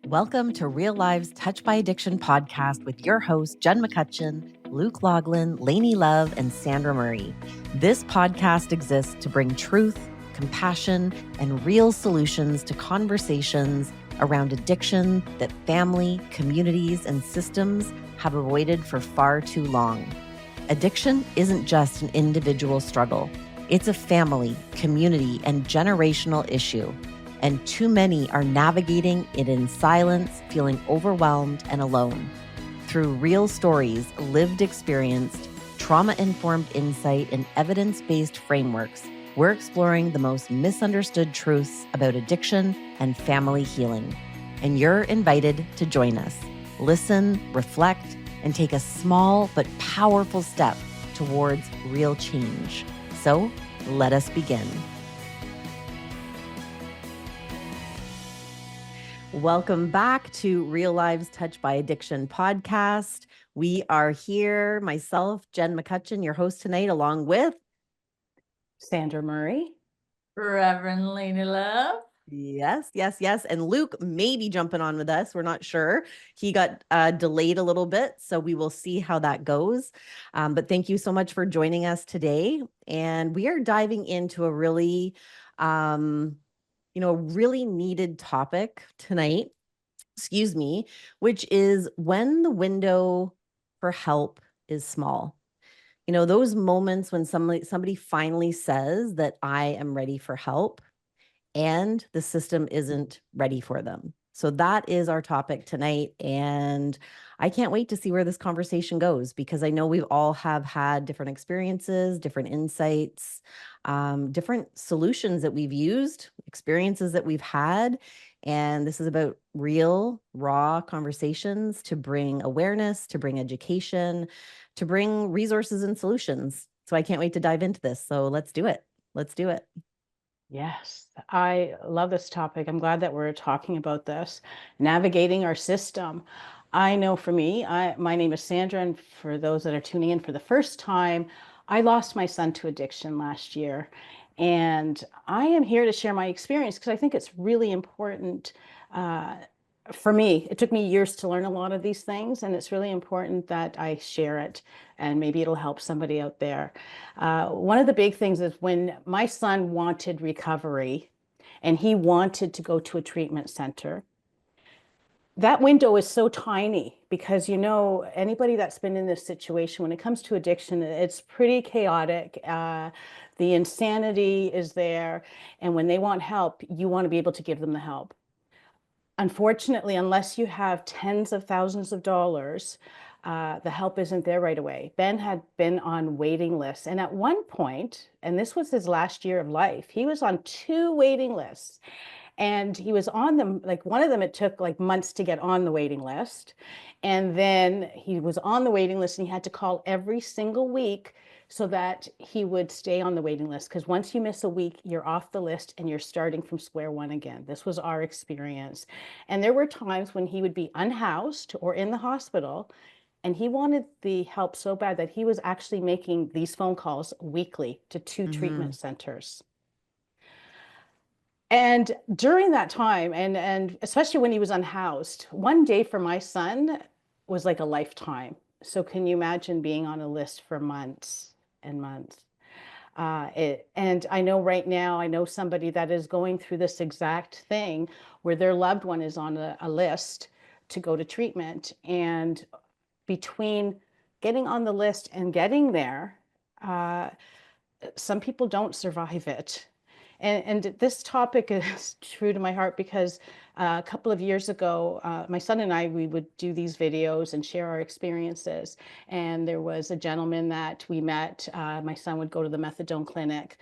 Welcome to Real Lives Touched by Addiction podcast with your hosts, Jen McCutcheon, Luke Loughlin, Lainne Love, and Sandra Murray. This podcast exists to bring truth, compassion, and real solutions to conversations around addiction that family, communities, and systems have avoided for far too long. Addiction isn't just an individual struggle. It's a family, community, and generational issue. And too many are navigating it in silence, feeling overwhelmed and alone. Through real stories, lived experience, trauma-informed insight, and evidence-based frameworks, we're exploring the most misunderstood truths about addiction and family healing. And you're invited to join us. Listen, reflect, and take a small but powerful step towards real change. So let us begin. Welcome back to Real Lives Touched by Addiction podcast. We are here, myself, Jen McCutcheon, your host tonight, along with Sandra Murray. Reverend Lainne Love. Yes. And Luke may be jumping on with us. We're not sure. He got delayed a little bit, so we will see how that goes. But thank you so much for joining us today. And we are diving into a really really needed topic tonight, which is when the window for help is small. You know, those moments when somebody finally says that I am ready for help and the system isn't ready for them. So that is our topic tonight. And I can't wait to see where this conversation goes, because I know we all have had different experiences, different insights, different solutions that we've used, experiences that we've had. And this is about real, raw conversations to bring awareness, to bring education, to bring resources and solutions. So I can't wait to dive into this. So let's do it. Yes, I love this topic. I'm glad that we're talking about this, navigating our system. I know for me, my name is Sandra, and for those that are tuning in for the first time, I lost my son to addiction last year. And I am here to share my experience because I think it's really important. For me, it took me years to learn a lot of these things, and it's really important that I share it, and maybe it'll help somebody out there. One of the big things is when my son wanted recovery and he wanted to go to a treatment center, that window is so tiny because, you know, anybody that's been in this situation, when it comes to addiction, it's pretty chaotic. The insanity is there. And when they want help, you want to be able to give them the help. Unfortunately, unless you have tens of thousands of dollars, the help isn't there right away. Ben had been on waiting lists. And at one point, and this was his last year of life, he was on 2 waiting lists. And he was on them, like one of them, it took like months to get on the waiting list. And then he was on the waiting list and he had to call every single week so that he would stay on the waiting list. Because once you miss a week, you're off the list and you're starting from square one again. This was our experience. And there were times when he would be unhoused or in the hospital, and he wanted the help so bad that he was actually making these phone calls weekly to 2 treatment centers. And during that time, and especially when he was unhoused, one day for my son was like a lifetime. So can you imagine being on a list for months and months? And I know right now, I know somebody that is going through this exact thing where their loved one is on a list to go to treatment. And between getting on the list and getting there, some people don't survive it. And this topic is true to my heart because a couple of years ago, my son and I, we would do these videos and share our experiences. And there was a gentleman that we met. My son would go to the methadone clinic,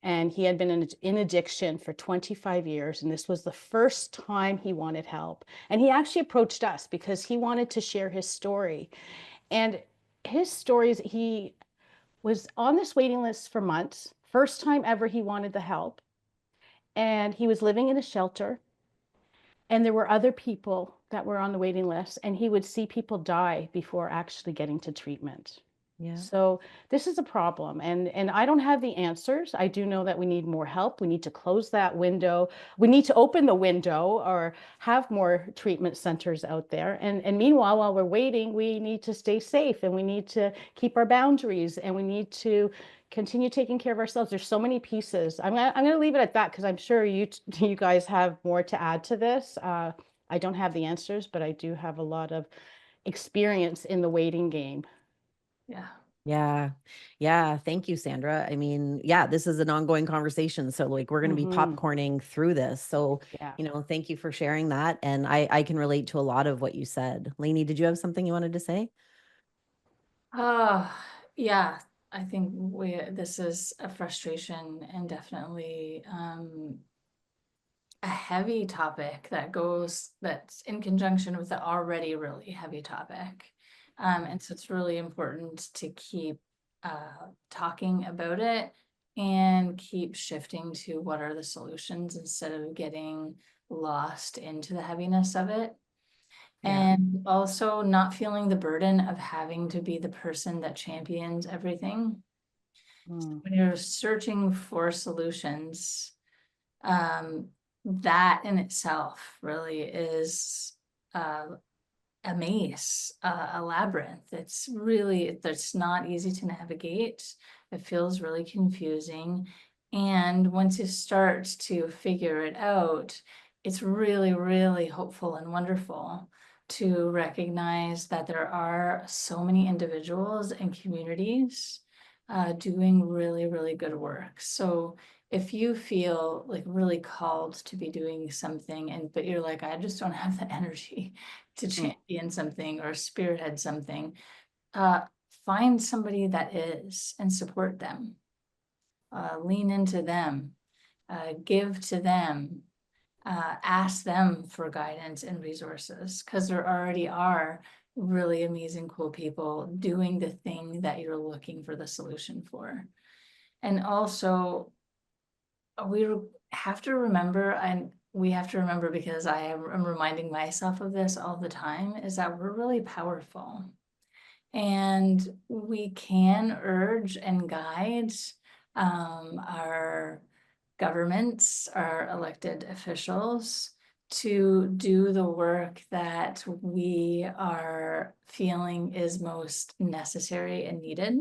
and he had been in addiction for 25 years. And this was the first time he wanted help. And he actually approached us because he wanted to share his story. And his stories, he was on this waiting list for months. First time ever he wanted the help. And he was living in a shelter. And there were other people that were on the waiting list. And he would see people die before actually getting to treatment. Yeah. So this is a problem, and I don't have the answers. I do know that we need more help. We need to close that window. We need to open the window or have more treatment centers out there. And meanwhile, while we're waiting, we need to stay safe and we need to keep our boundaries and we need to continue taking care of ourselves. There's so many pieces. I'm gonna leave it at that because I'm sure you guys have more to add to this. I don't have the answers, but I do have a lot of experience in the waiting game. Yeah. Yeah. Yeah. Thank you, Sandra. I mean, yeah, this is an ongoing conversation. So like we're going to be popcorning through this. So, Yeah. thank you for sharing that. And I can relate to a lot of what you said. Lainey, did you have something you wanted to say? Yeah, I think this is a frustration and definitely a heavy topic that's in conjunction with the already really heavy topic. And so it's really important to keep talking about it and keep shifting to what are the solutions instead of getting lost into the heaviness of it. Yeah. And also not feeling the burden of having to be the person that champions everything. Mm. When you're searching for solutions, that in itself really is a maze, a labyrinth. It's not easy to navigate. It feels really confusing. And once you start to figure it out, it's really, really hopeful and wonderful to recognize that there are so many individuals and communities doing really, really good work. So if you feel like really called to be doing something but you're like, I just don't have the energy to champion something or spearhead something, find somebody that is and support them. Lean into them, give to them, ask them for guidance and resources because there already are really amazing, cool people doing the thing that you're looking for the solution for. And also, we have to remember, and we have to remember because I'm reminding myself of this all the time, is that we're really powerful. And we can urge and guide our governments, our elected officials to do the work that we are feeling is most necessary and needed.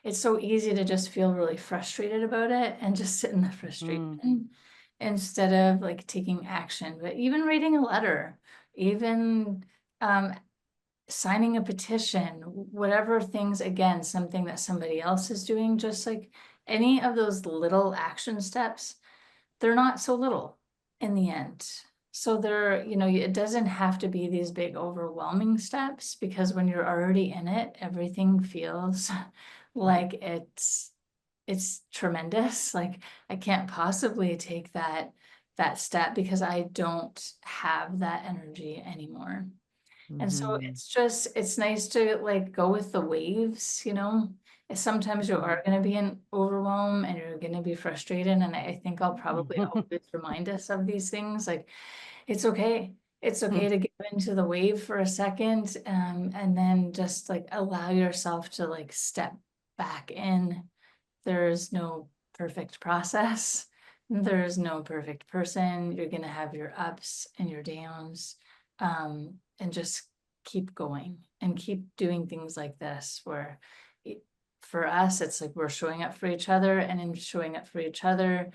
It's so easy to just feel really frustrated about it and just sit in the frustration instead of like taking action. But even writing a letter, even signing a petition, whatever things, again, something that somebody else is doing, just like any of those little action steps, they're not so little in the end. So it doesn't have to be these big overwhelming steps because when you're already in it, everything feels like it's tremendous. Like I can't possibly take that step because I don't have that energy anymore. And so it's nice to like go with the waves, Sometimes you are going to be in overwhelm and you're going to be frustrated. And I think I'll probably always remind us of these things. Like, it's okay. It's okay to get into the wave for a second, and then just like allow yourself to like step back in. There's no perfect process. There's no perfect person. You're going to have your ups and your downs. And just keep going and keep doing things like this where for us, it's like we're showing up for each other, and in showing up for each other,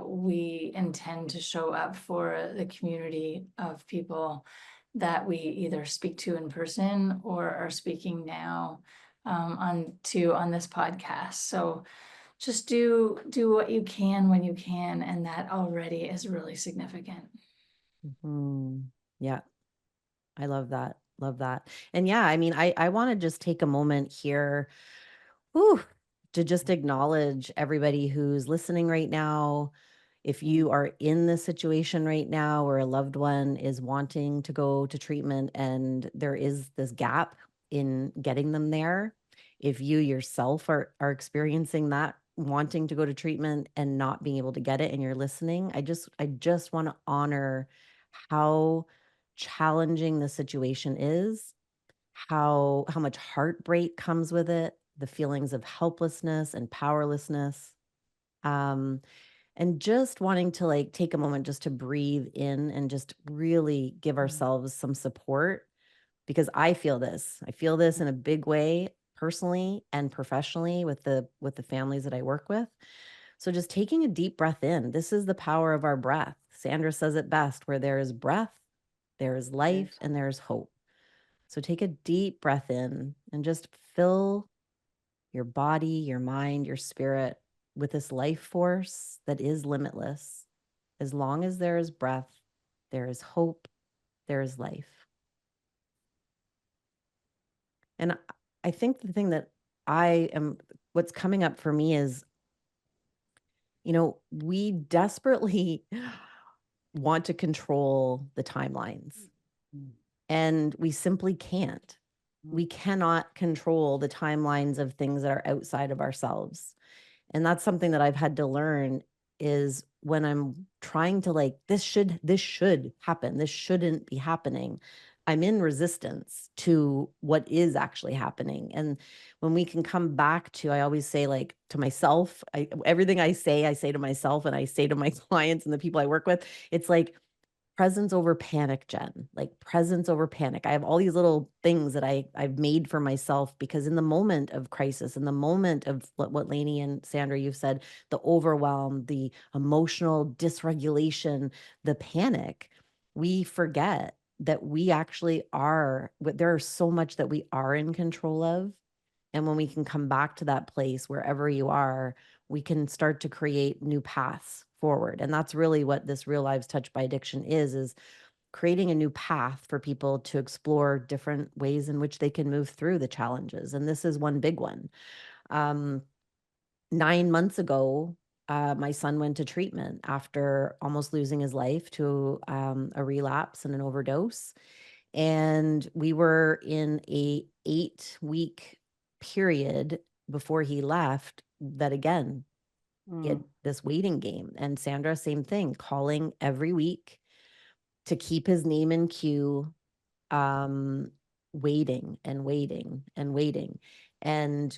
we intend to show up for the community of people that we either speak to in person or are speaking now on this podcast. So just do what you can when you can, and that already is really significant. Yeah. I love that. Love that. And yeah, I mean, I want to just take a moment here, whew, to just acknowledge everybody who's listening right now. If you are in this situation right now where a loved one is wanting to go to treatment and there is this gap in getting them there, if you yourself are experiencing that, wanting to go to treatment and not being able to get it, and you're listening, I just want to honor how challenging the situation is, how much heartbreak comes with it, the feelings of helplessness and powerlessness. Um, and just wanting to like take a moment just to breathe in and just really give ourselves some support, because I feel this. I feel this in a big way personally and professionally with the families that I work with. So just taking a deep breath in. This is the power of our breath. Sandra says it best, where there is breath, there is life, and there is hope. So take a deep breath in and just fill your body, your mind, your spirit with this life force that is limitless. As long as there is breath, there is hope, there is life. And I think the thing that what's coming up for me is, we desperately want to control the timelines, and we simply can't. We cannot control the timelines of things that are outside of ourselves. And that's something that I've had to learn, is when I'm trying to like, this should happen, this shouldn't be happening, I'm in resistance to what is actually happening. And when we can come back to, I always say, like, to myself, everything I say to myself, and I say to my clients and the people I work with, it's like, presence over panic, Jen. Like, presence over panic. I have all these little things that I've made for myself, because in the moment of crisis, in the moment of what Lainne and Sandra, you've said, the overwhelm, the emotional dysregulation, the panic, we forget that we actually are, there is so much that we are in control of. And when we can come back to that place, wherever you are, we can start to create new paths forward. And that's really what this Real Lives Touched by Addiction is creating a new path for people to explore different ways in which they can move through the challenges. And this is one big one. 9 months ago, my son went to treatment after almost losing his life to a relapse and an overdose. And we were in a 8-week period before he left that, again, he had this waiting game. And Sandra, same thing, calling every week to keep his name in queue, waiting and waiting and waiting. And,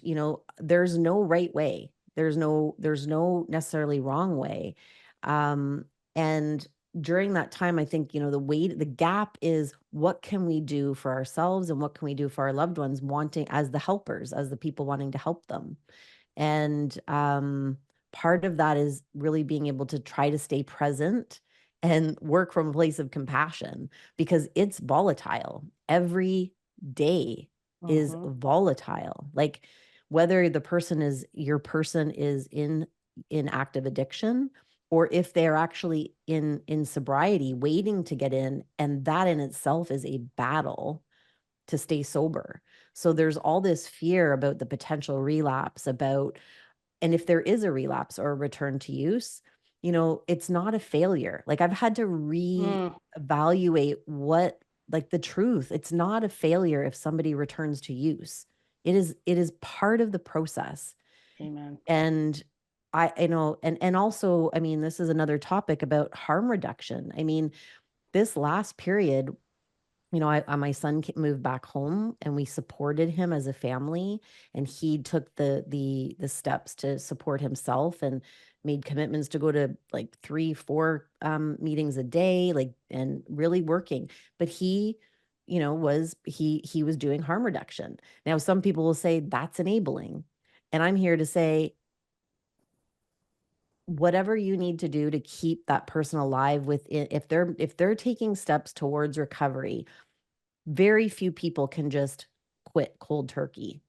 there's no right way. There's no necessarily wrong way. And during that time, I think, the gap is, what can we do for ourselves and what can we do for our loved ones, wanting, as the helpers, as the people wanting to help them. And part of that is really being able to try to stay present and work from a place of compassion, because it's volatile. Every day is volatile. Like, whether your person is in active addiction, or if they're actually in sobriety waiting to get in, and that in itself is a battle to stay sober. So there's all this fear about the potential relapse, and if there is a relapse or a return to use, it's not a failure. Like, I've had to reevaluate like, the truth. It's not a failure if somebody returns to use. It is part of the process. Amen. And and also, I mean, this is another topic about harm reduction. I mean, this last period, my son moved back home, and we supported him as a family, and he took the steps to support himself and made commitments to go to like 3-4 meetings a day, like, and really working. But he was doing harm reduction. Now, some people will say that's enabling, and I'm here to say, whatever you need to do to keep that person alive, if they're taking steps towards recovery, very few people can just quit cold turkey.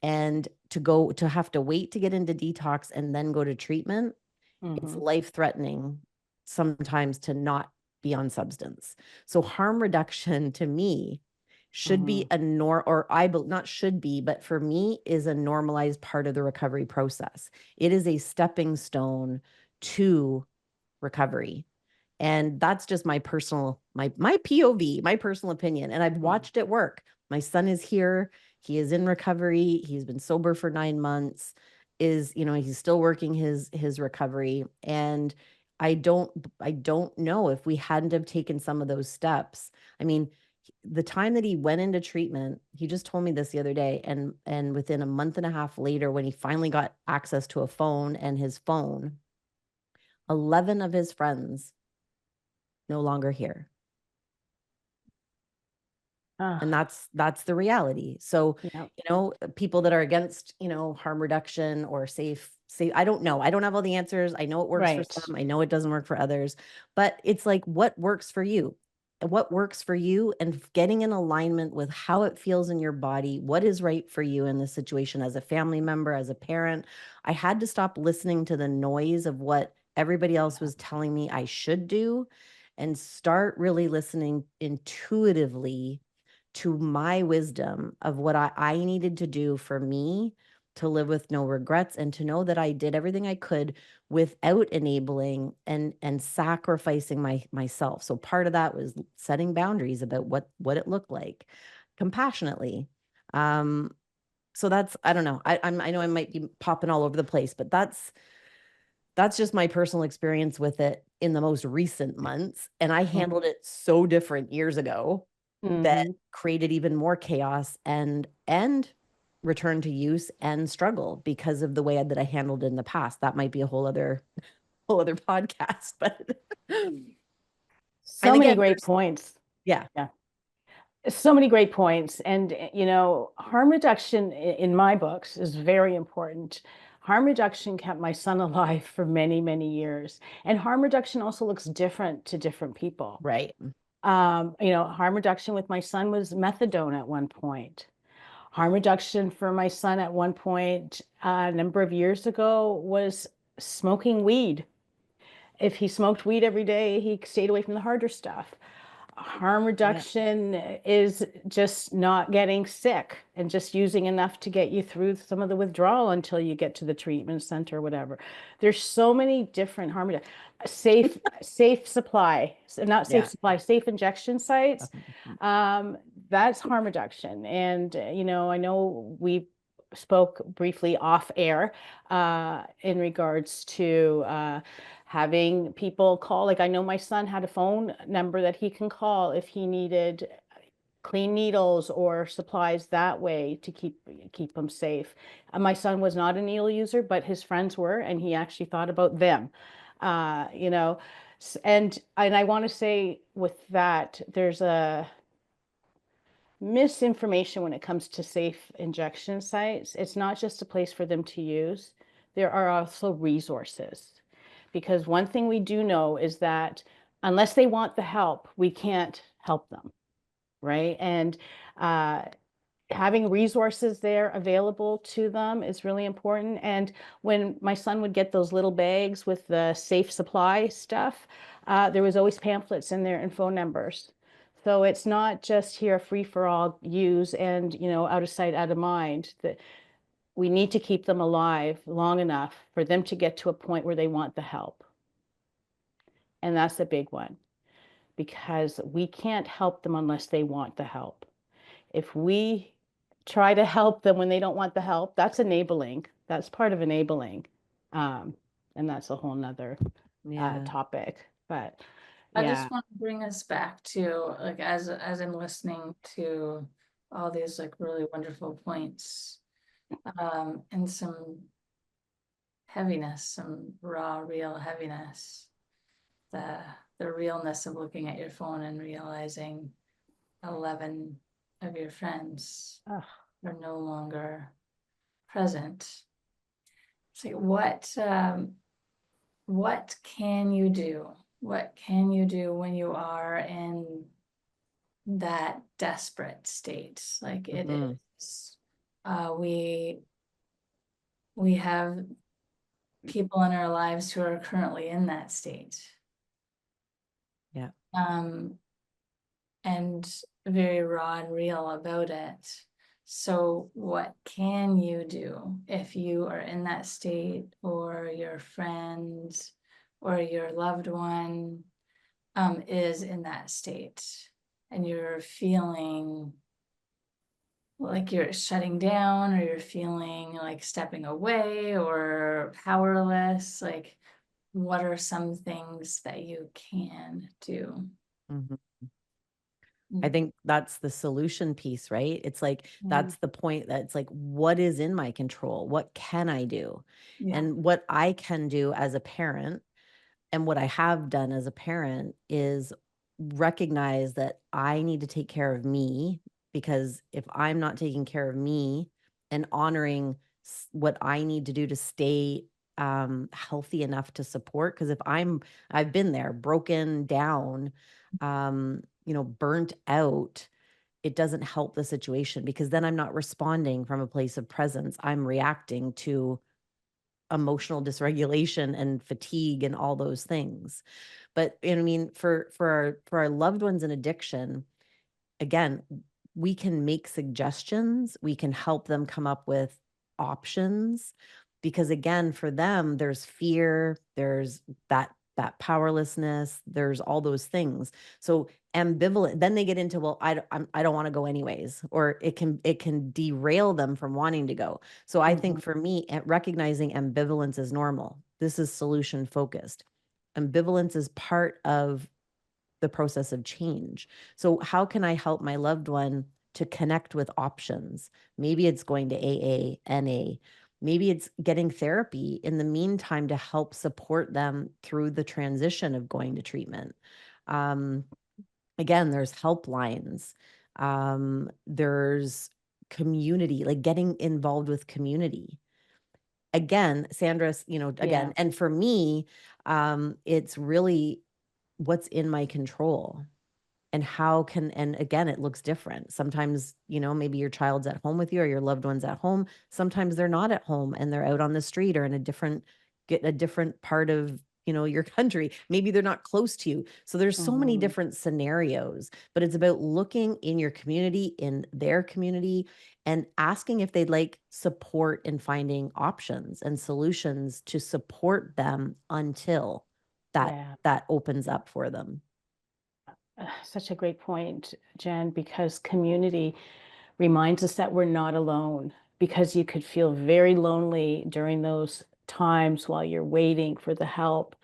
And to have to wait to get into detox and then go to treatment, it's life threatening sometimes to not be on substance. So harm reduction, to me, should be not should be, but for me, is a normalized part of the recovery process. It is a stepping stone to recovery. And that's just my POV, my personal opinion. And I've watched it work. My son is here. He is in recovery. He's been sober for 9 months, he's still working his recovery. And I don't know if we hadn't have taken some of those steps. I mean, the time that he went into treatment, he just told me this the other day, and within a month and a half later, when he finally got access to a phone and his phone, 11 of his friends no longer here. And that's the reality. So, Yeah. People that are against, harm reduction or safe, I don't know. I don't have all the answers. I know it works for Right. some. I know it doesn't work for others, but it's like, what works for you? What works for you, and getting in alignment with how it feels in your body, what is right for you in this situation as a family member, as a parent. I had to stop listening to the noise of what everybody else was telling me I should do and start really listening intuitively to my wisdom of what I needed to do for me to live with no regrets, and to know that I did everything I could without enabling and sacrificing myself. So part of that was setting boundaries about what it looked like compassionately. So that's, I don't know. I know I might be popping all over the place, but that's just my personal experience with it in the most recent months. And I handled it so different years ago that created even more chaos and return to use and struggle because of the way that I handled it in the past. That might be a whole other podcast, but So many great points. Yeah. So many great points. And, harm reduction in my books is very important. Harm reduction kept my son alive for many, many years. And harm reduction also looks different to different people. Right. Harm reduction with my son was methadone at one point. Harm reduction for my son at one point, a number of years ago, was smoking weed. If he smoked weed every day, he stayed away from the harder stuff. Harm reduction is just not getting sick and just using enough to get you through some of the withdrawal until you get to the treatment center or whatever. There's so many different harm reduction. Safe supply, not safe supply, safe injection sites. That's harm reduction. And, I know we spoke briefly off air in regards to having people call. Like, I know my son had a phone number that he can call if he needed clean needles or supplies that way to keep them safe. My son was not a needle user, but his friends were, and he actually thought about them. And I want to say with that, there's a misinformation when it comes to safe injection sites. It's not just a place for them to use. There are also resources. Because one thing we do know is that unless they want the help, we can't help them, right? And having resources there available to them is really important. And when my son would get those little bags with the safe supply stuff, there was always pamphlets in there and phone numbers. So it's not just here free for all use and, out of sight, out of mind. That we need to keep them alive long enough for them to get to a point where they want the help. And that's a big one, because we can't help them unless they want the help. If we try to help them when they don't want the help, that's enabling. That's part of enabling. And that's a whole nother topic. But I just want to bring us back to, like, as I'm listening to all these like really wonderful points, and some heaviness, some raw, real heaviness, the realness of looking at your phone and realizing 11 of your friends are no longer present. It's like, what can you do? What can you do when you are in that desperate state? Like, it is, we have people in our lives who are currently in that state. And very raw and real about it. So what can you do if you are in that state, or your friend or your loved one is in that state, and you're feeling like you're shutting down, or you're feeling like stepping away or powerless? Like, what are some things that you can do? I think that's the solution piece, right? It's like, that's the point, that it's like, what is in my control? What can I do? Yeah. And what I can do as a parent, and what I have done as a parent, is recognize that I need to take care of me, because if I'm not taking care of me and honoring what I need to do to stay healthy enough to support, because if I've been there, broken down, burnt out, it doesn't help the situation, because then I'm not responding from a place of presence. I'm reacting to emotional dysregulation and fatigue and all those things. But I mean, for our loved ones in addiction, again, we can make suggestions, we can help them come up with options, because again, for them, there's fear, there's that powerlessness, there's all those things. So ambivalent, then they get into, well, I don't want to go anyways, or it can derail them from wanting to go. So I think for me, recognizing ambivalence is normal. This is solution focused. Ambivalence is part of the process of change. So how can I help my loved one to connect with options? Maybe it's going to AA, NA. Maybe it's getting therapy in the meantime to help support them through the transition of going to treatment. Again, there's helplines. There's community, like getting involved with community. Again, Sandra, again, and for me, it's really what's in my control, and and again, it looks different. Sometimes, maybe your child's at home with you, or your loved one's at home. Sometimes they're not at home and they're out on the street, or in a different part of, your country. Maybe they're not close to you. So there's so many different scenarios, but it's about looking in your community, in their community, and asking if they'd like support in finding options and solutions to support them until that opens up for them. Such a great point, Jen, because community reminds us that we're not alone, because you could feel very lonely during those times while you're waiting for the help,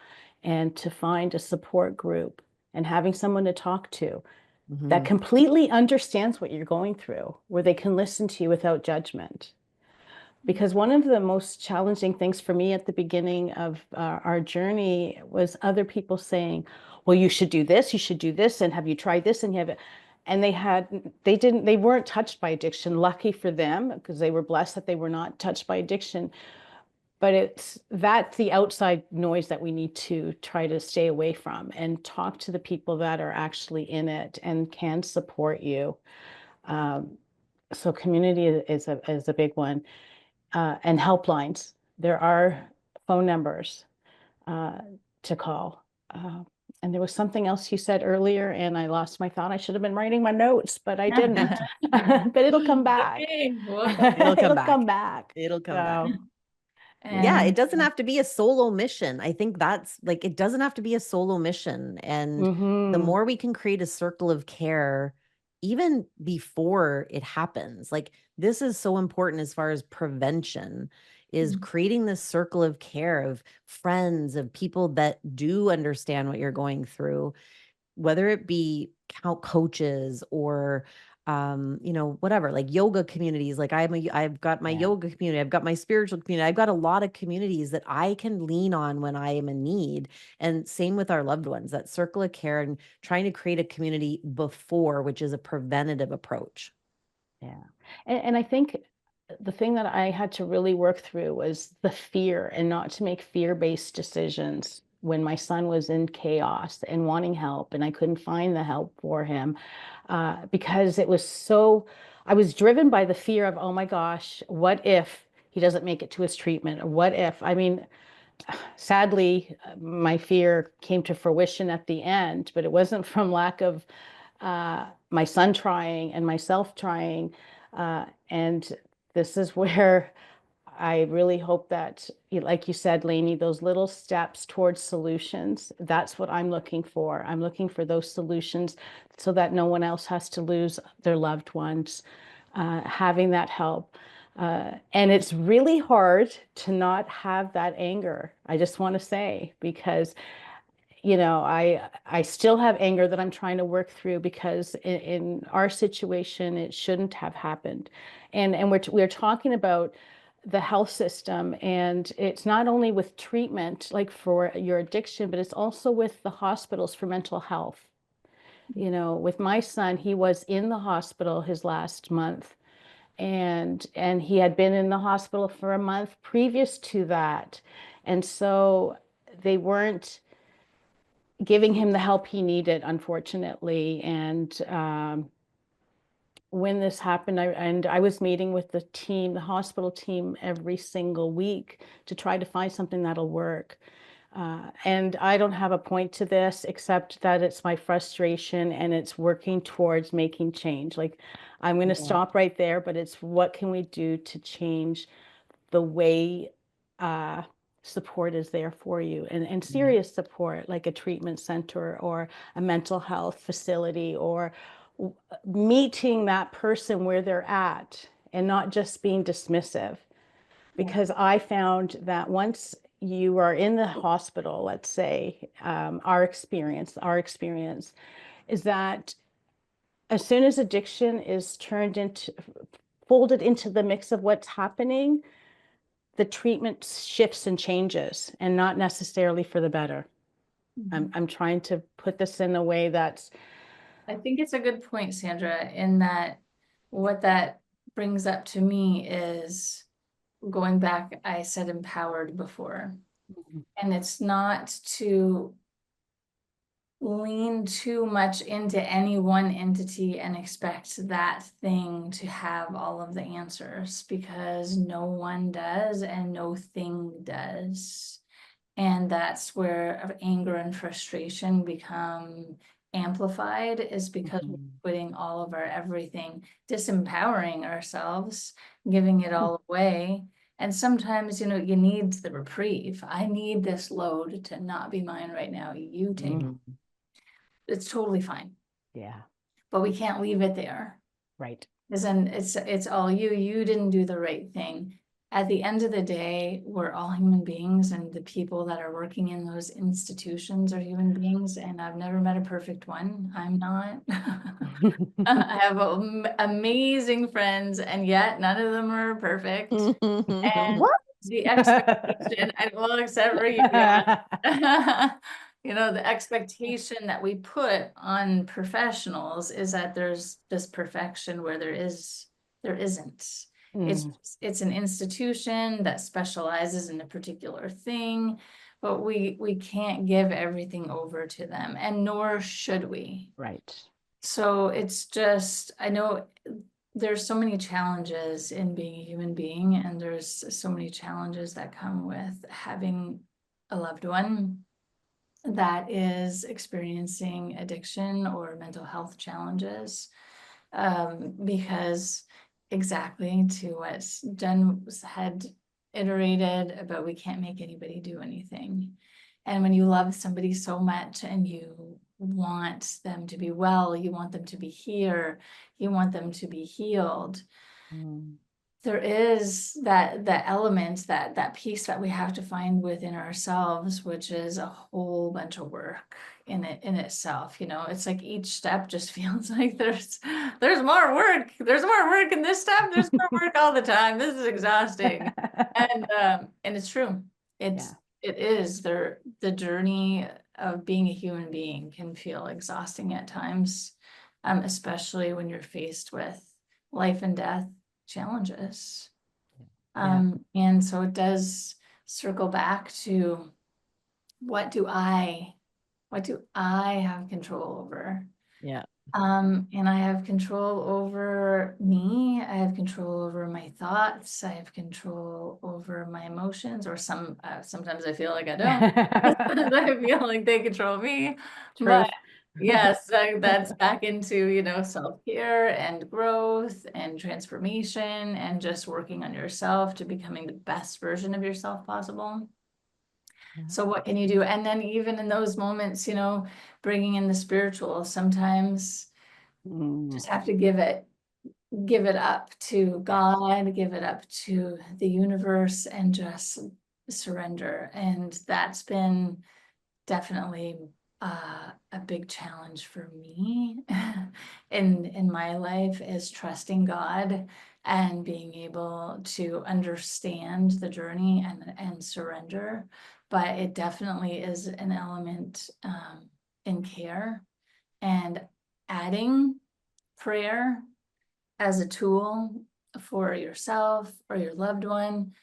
and to find a support group and having someone to talk to that completely understands what you're going through, where they can listen to you without judgment. Because one of the most challenging things for me at the beginning of our journey was other people saying, well, you should do this, and have you tried this, and you have it. And they weren't touched by addiction. Lucky for them, because they were blessed that they were not touched by addiction. But that's the outside noise that we need to try to stay away from, and talk to the people that are actually in it and can support you. So community is a big one. And helplines. There are phone numbers to call. And there was something else you said earlier, and I lost my thought. I should have been writing my notes, but I didn't. But it'll come back. Okay, It'll come Come back. back. It'll come back. And Yeah, it doesn't have to be a solo mission. I think that's like, it doesn't have to be a solo mission. And the more we can create a circle of care, even before it happens, like, this is so important as far as prevention, is creating this circle of care of friends, of people that do understand what you're going through, whether it be coaches or whatever, like yoga communities. Like I've got my yoga community, I've got my spiritual community, I've got a lot of communities that I can lean on when I am in need. And same with our loved ones, that circle of care, and trying to create a community before, which is a preventative approach. Yeah. And I think the thing that I had to really work through was the fear, and not to make fear-based decisions when my son was in chaos and wanting help, and I couldn't find the help for him, because I was driven by the fear of, oh my gosh, what if he doesn't make it to his treatment? Or what if, sadly, my fear came to fruition at the end, but it wasn't from lack of my son trying and myself trying. And this is where I really hope that, like you said, Lainne, those little steps towards solutions, that's what I'm looking for. I'm looking for those solutions so that no one else has to lose their loved ones, having that help. And it's really hard to not have that anger, I just want to say, because I still have anger that I'm trying to work through, because in our situation, it shouldn't have happened. And we're talking about the health system, and it's not only with treatment, like for your addiction, but it's also with the hospitals for mental health. With my son, he was in the hospital his last month, and he had been in the hospital for a month previous to that. And so they weren't giving him the help he needed, unfortunately. And when this happened, I was meeting with the team, the hospital team, every single week to try to find something that'll work. And I don't have a point to this except that it's my frustration, and it's working towards making change. Like, I'm going to stop right there, but it's what can we do to change the way support is there for you, and serious support, like a treatment center or a mental health facility, or meeting that person where they're at and not just being dismissive. Because I found that once you are in the hospital, let's say, our experience is that as soon as addiction is folded into the mix of what's happening, the treatment shifts and changes, and not necessarily for the better. I'm trying to put this in a way that's. I think it's a good point, Sandra, in that what that brings up to me is going back, I said empowered before, and it's not to lean too much into any one entity and expect that thing to have all of the answers, because no one does and no thing does. And that's where anger and frustration become amplified, is because we're putting all of our everything, disempowering ourselves, giving it all away. And sometimes, you need the reprieve. I need this load to not be mine right now. You take it. It's totally fine. Yeah. But we can't leave it there. Right. Then it's all you didn't do the right thing. At the end of the day, we're all human beings, and the people that are working in those institutions are human beings, and I've never met a perfect one. I'm not. I have amazing friends, and yet none of them are perfect. And What? the expectation, well, except for you, yeah. The expectation that we put on professionals is that there's this perfection where there isn't. It's an institution that specializes in a particular thing, but we can't give everything over to them, and nor should we. Right. So it's just, I know there's so many challenges in being a human being, and there's so many challenges that come with having a loved one that is experiencing addiction or mental health challenges, because exactly to what Jen had iterated about, we can't make anybody do anything. And when you love somebody so much and you want them to be well, you want them to be here, you want them to be healed, there is that element, that piece that we have to find within ourselves, which is a whole bunch of work in itself. It's like each step just feels like there's more work. There's more work in this step. There's more work all the time. This is exhausting. And it's true. It is there. The journey of being a human being can feel exhausting at times, especially when you're faced with life and death challenges. And so it does circle back to, what do I have control over? Yeah. And I have control over me. I have control over my thoughts. I have control over my emotions, or sometimes I feel like I don't. I feel like they control me. Truth. But yes, that's back into, self-care and growth and transformation, and just working on yourself to becoming the best version of yourself possible. So what can you do? And then even in those moments, bringing in the spiritual, sometimes just have to give it up to God, give it up to the universe, and just surrender. And that's been definitely a big challenge for me in my life is trusting God and being able to understand the journey and surrender. But it definitely is an element in care, and adding prayer as a tool for yourself or your loved one,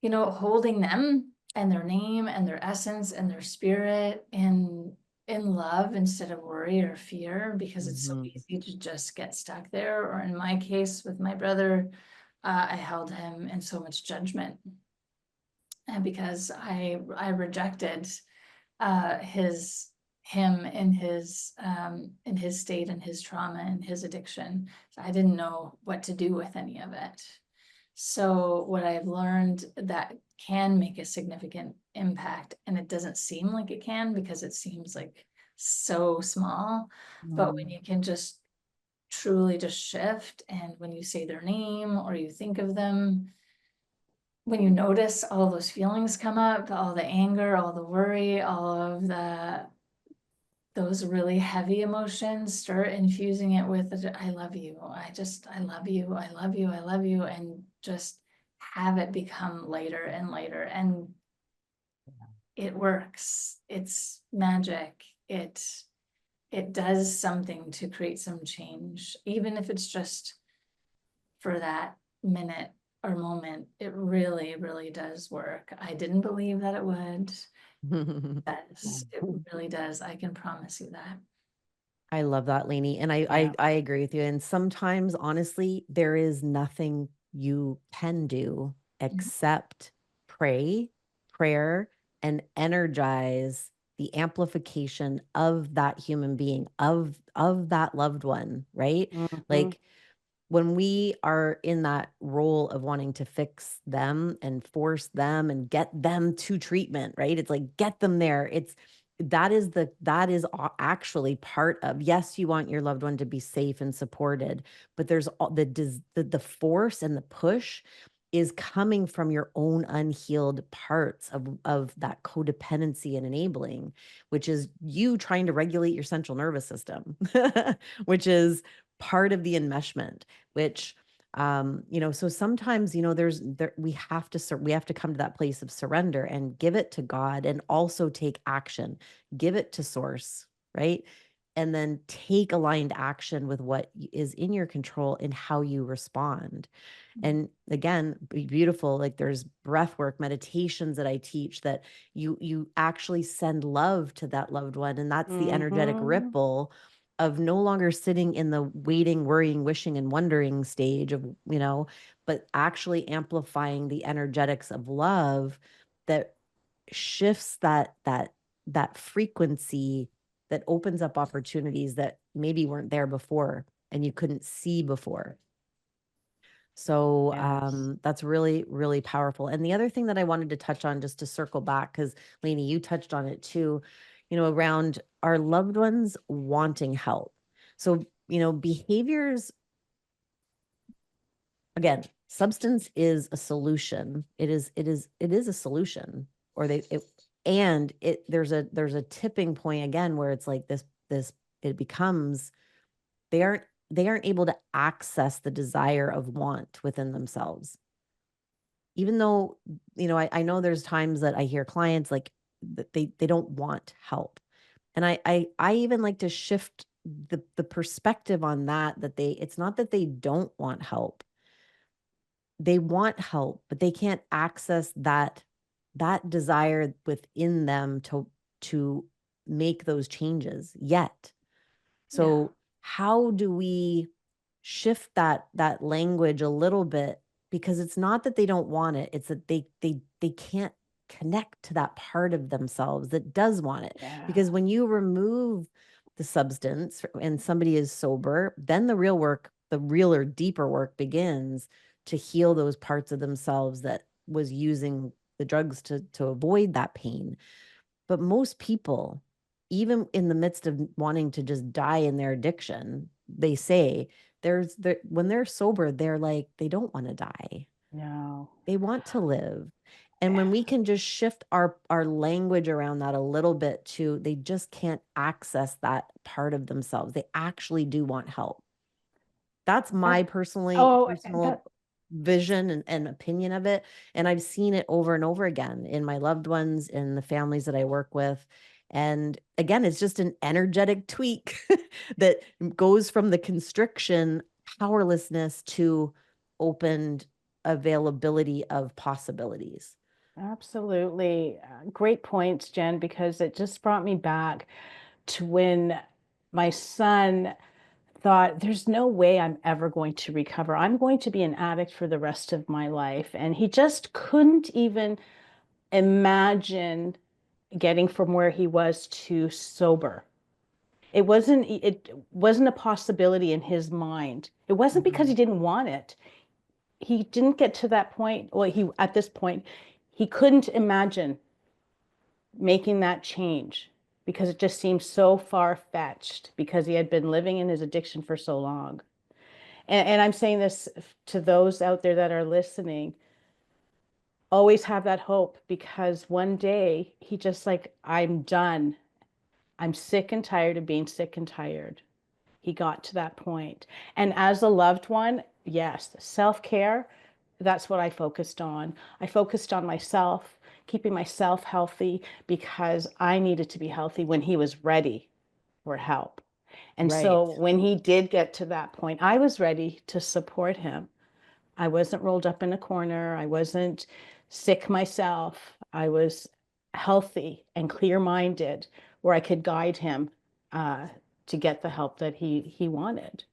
holding them and their name and their essence and their spirit in love instead of worry or fear, because it's so easy to just get stuck there. Or in my case with my brother, I held him in so much judgment, and because I rejected him in his state and his trauma and his addiction. So I didn't know what to do with any of it. So what I've learned that can make a significant impact, and it doesn't seem like it can because it seems like so small, but when you can just truly just shift, and when you say their name or you think of them, when you notice all those feelings come up, all the anger, all the worry, all of those really heavy emotions, start infusing it with I love you. I love you. I love you. I love you. And just have it become lighter and lighter. And it works. It's magic. It does something to create some change, even if it's just for that minute or moment. It really, really does work. I didn't believe that it would. It really does. I can promise you that. I love that, Lainey. And I agree with you. And sometimes, honestly, there is nothing you can do except prayer, and energize the amplification of that human being, of that loved one, right? Like, when we are in that role of wanting to fix them and force them and get them to treatment, right? It's like, get them there. That is actually part of, yes, you want your loved one to be safe and supported, but there's the force and the push is coming from your own unhealed parts of that codependency and enabling, which is you trying to regulate your central nervous system, which is part of the enmeshment, which so sometimes, we have to come to that place of surrender and give it to God, and also take action, give it to source, right? And then take aligned action with what is in your control and how you respond. And again, beautiful, like there's breath work meditations that I teach, that you actually send love to that loved one, and that's the energetic ripple of no longer sitting in the waiting, worrying, wishing, and wondering stage of, but actually amplifying the energetics of love that shifts that frequency, that opens up opportunities that maybe weren't there before and you couldn't see before. So that's really, really powerful. And the other thing that I wanted to touch on, just to circle back, because Lainey, you touched on it too, around our loved ones wanting help. So, behaviors, again, substance is a solution. It is a solution, or there's a tipping point again where it's like it becomes, they aren't able to access the desire of want within themselves. Even though, I know there's times that I hear clients like they don't want help. And I even like to shift the perspective on that it's not that they don't want help. They want help, but they can't access that desire within them to make those changes yet. So how do we shift that language a little bit? Because it's not that they don't want it, it's that they can't connect to that part of themselves that does want it. Because when you remove the substance and somebody is sober, then the real work, the realer, deeper work begins to heal those parts of themselves that was using the drugs to avoid that pain. But most people, even in the midst of wanting to just die in their addiction, they say when they're sober, they're like, they don't want to die. No. They want to live. And when we can just shift our language around that a little bit to, they just can't access that part of themselves. They actually do want help. That's my personal that vision and opinion of it. And I've seen it over and over again in my loved ones, in the families that I work with. And again, it's just an energetic tweak that goes from the constriction, powerlessness to opened availability of possibilities. absolutely great points, Jen, because it just brought me back to when my son thought, there's no way I'm ever going to recover. I'm going to be an addict for the rest of my life. And he just couldn't even imagine getting from where he was to sober. It wasn't a possibility in his mind. It wasn't because he didn't want it. He didn't get to that point. Well, at this point, he couldn't imagine making that change because it just seemed so far-fetched because he had been living in his addiction for so long. And I'm saying this to those out there that are listening, always have that hope, because one day he just like, I'm done. I'm sick and tired of being sick and tired. He got to that point. And as a loved one, yes, self-care, that's what I focused on. I focused on myself, keeping myself healthy, because I needed to be healthy when he was ready for help. And Right. so when he did get to that point, I was ready to support him. I wasn't rolled up in a corner. I wasn't sick myself. I was healthy and clear-minded, where I could guide him to get the help that he wanted.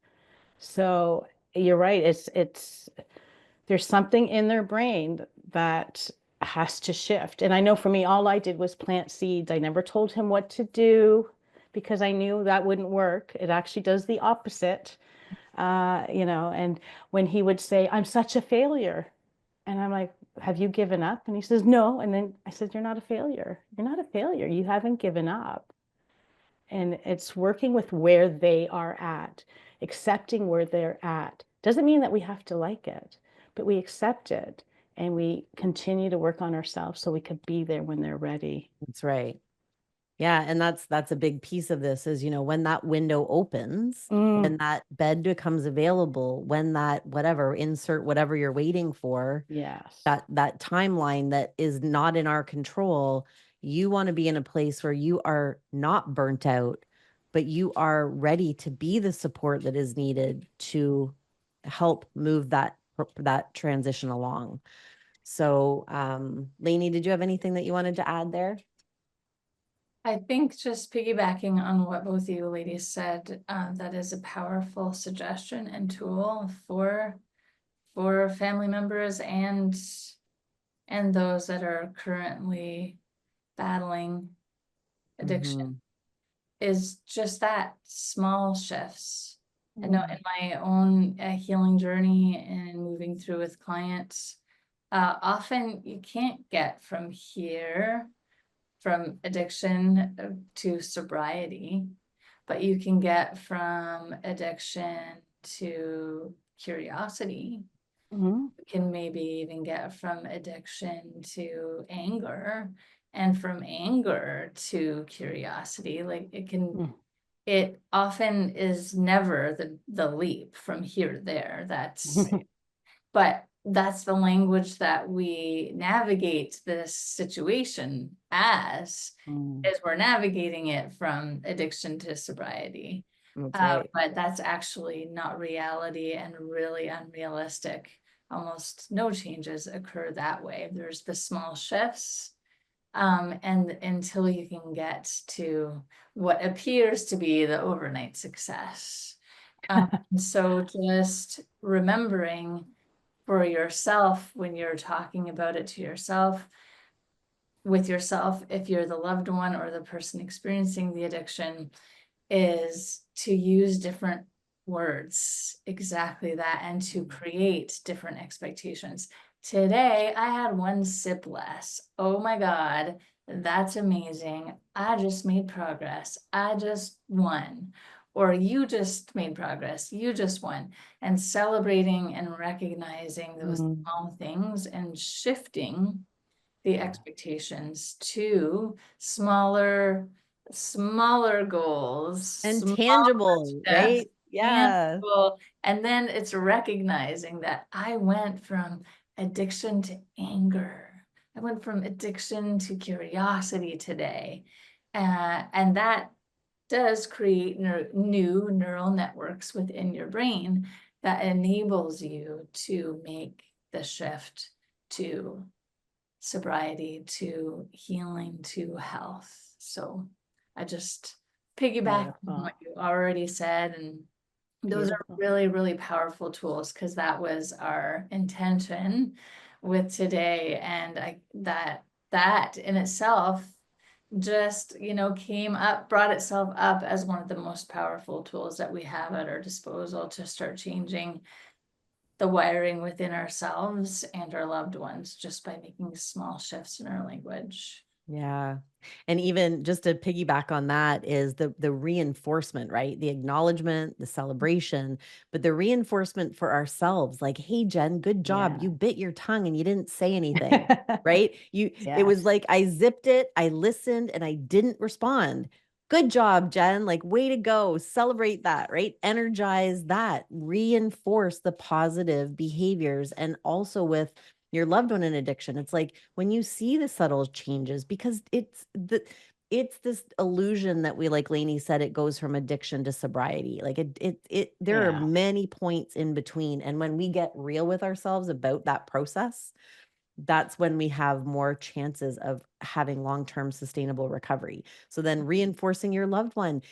So you're right. It's there's something in their brain that has to shift. And I know for me, all I did was plant seeds. I never told him what to do because I knew that wouldn't work. It actually does the opposite. And when he would say, I'm such a failure. And I'm like, have you given up? And he says, no. And then I said, you're not a failure. You're not a failure. You haven't given up. And it's working with where they are at, accepting where they're at. Doesn't mean that we have to like it, but we accept it and we continue to work on ourselves so we could be there when they're ready. That's right. Yeah, and that's a big piece of this is, when that window opens, when that bed becomes available, when that whatever, insert whatever you're waiting for, Yes. that timeline that is not in our control, you want to be in a place where you are not burnt out, but you are ready to be the support that is needed to help move that transition along. So, Lainey, did you have anything that you wanted to add there? I think just piggybacking on what both of you ladies said, that is a powerful suggestion and tool for family members and those that are currently battling addiction, is just that small shifts. I know in my own healing journey and moving through with clients, often you can't get from addiction to sobriety, but you can get from addiction to curiosity. You can maybe even get from addiction to anger, and from anger to curiosity. Like it often is never the leap from here to there. But that's the language that we navigate this situation as we're navigating it from addiction to sobriety. That's right. But that's actually not reality and really unrealistic. Almost no changes occur that way. There's the small shifts, and until you can get to what appears to be the overnight success. So just remembering for yourself, when you're talking about it to yourself, with yourself, if you're the loved one or the person experiencing the addiction, is to use different words, exactly that, and to create different expectations. Today, I had one sip less. Oh my God, that's amazing. I just made progress. I just won. Or you just made progress. You just won. And celebrating and recognizing those small things and shifting the expectations to smaller goals And smaller tangible, steps, right? Yeah. tangible. And then it's recognizing that I went from addiction to anger. I went from addiction to curiosity today. And that does create new neural networks within your brain that enables you to make the shift to sobriety, to healing, to health. So I just piggyback on what you already said, and those are really, really powerful tools, because that was our intention with today. And that in itself just, brought itself up as one of the most powerful tools that we have at our disposal to start changing the wiring within ourselves and our loved ones, just by making small shifts in our language. Yeah. And even just to piggyback on that is the reinforcement, right? The acknowledgement, the celebration, but the reinforcement for ourselves, like, hey, Jen, good job. You bit your tongue and you didn't say anything, right? It was like, I zipped it, I listened, and I didn't respond. Good job, Jen. Like, way to go. Celebrate that, right? Energize that, reinforce the positive behaviors. And also with your loved one in addiction, it's like when you see the subtle changes, because it's this illusion that we, like Lainey said, it goes from addiction to sobriety. Like there are many points in between. And when we get real with ourselves about that process, that's when we have more chances of having long-term sustainable recovery. So then reinforcing your loved one,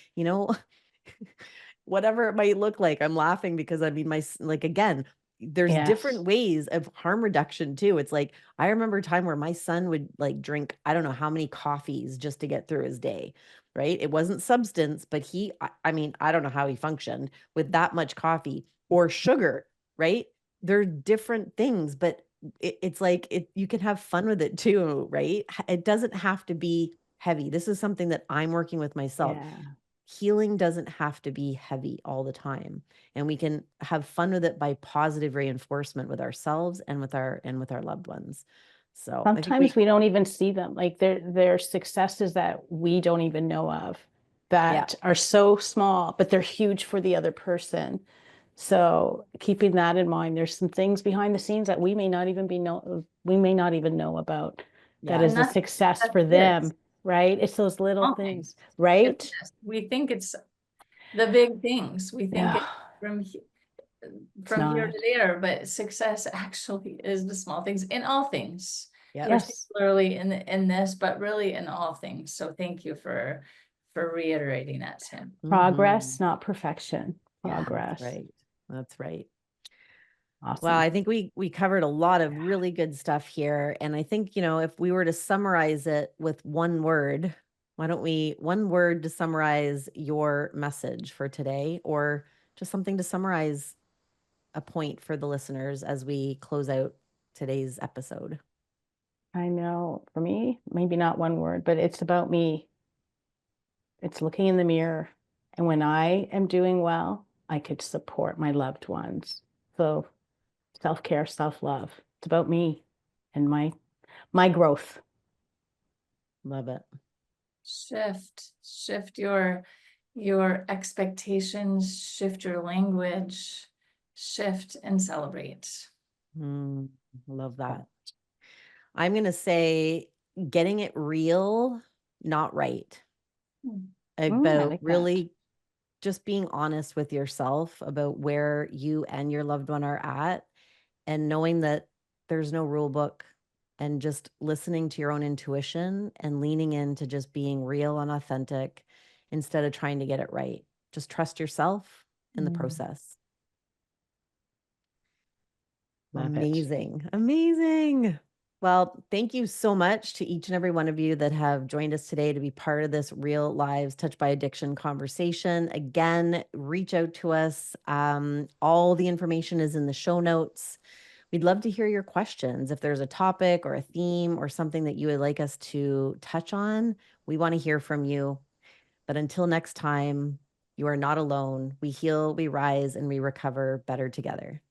whatever it might look like. I'm laughing because I mean, again, there's different ways of harm reduction too. It's like, I remember a time where my son would like drink, I don't know how many coffees just to get through his day, right? It wasn't substance, but I mean, I don't know how he functioned with that much coffee or sugar, right? They're different things, but it's like, you can have fun with it too, right? It doesn't have to be heavy. This is something that I'm working with myself. Healing doesn't have to be heavy all the time, and we can have fun with it by positive reinforcement with ourselves and with our loved ones. So sometimes we don't even see them. Like they're successes that we don't even know of, that are so small, but they're huge for the other person. So keeping that in mind, there's some things behind the scenes that we may not even know about. That is a success for them, right? It's those little things, right? We think it's the big things. We think it's from here to there, but success actually is the small things in all things. Particularly in this, but really in all things. So thank you for reiterating that, Tim. Progress, not perfection. Progress. That's right. Awesome. Well, I think we covered a lot of really good stuff here. And I think, if we were to summarize it with one word, one word to summarize your message for today, or just something to summarize a point for the listeners as we close out today's episode. I know, for me, maybe not one word, but it's about me. It's looking in the mirror. And when I am doing well, I could support my loved ones. So self-care, self-love. It's about me and my growth. Love it. Shift your expectations, shift your language, shift and celebrate. Love that. I'm going to say getting it real, not right. About like really just being honest with yourself about where you and your loved one are at, and knowing that there's no rule book, and just listening to your own intuition and leaning into just being real and authentic instead of trying to get it right. Just trust yourself in the process. Amazing. Well, thank you so much to each and every one of you that have joined us today to be part of this Real Lives Touched by Addiction conversation. Again, reach out to us. All the information is in the show notes. We'd love to hear your questions. If there's a topic or a theme or something that you would like us to touch on, we want to hear from you. But until next time, you are not alone. We heal, we rise, and we recover better together.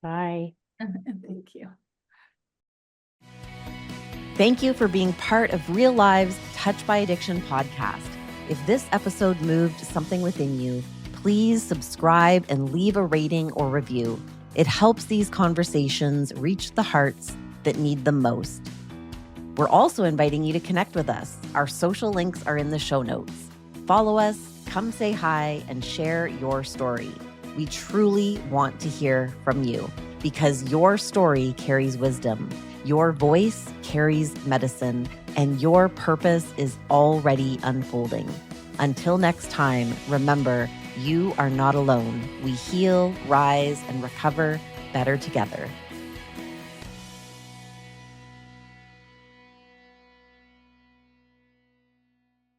Bye. Thank you. Thank you for being part of Real Lives Touched by Addiction podcast. If this episode moved something within you, please subscribe and leave a rating or review. It helps these conversations reach the hearts that need them most. We're also inviting you to connect with us. Our social links are in the show notes. Follow us, come say hi, and share your story. We truly want to hear from you because your story carries wisdom, your voice carries medicine, and your purpose is already unfolding. Until next time, remember, you are not alone. We heal, rise, and recover better together.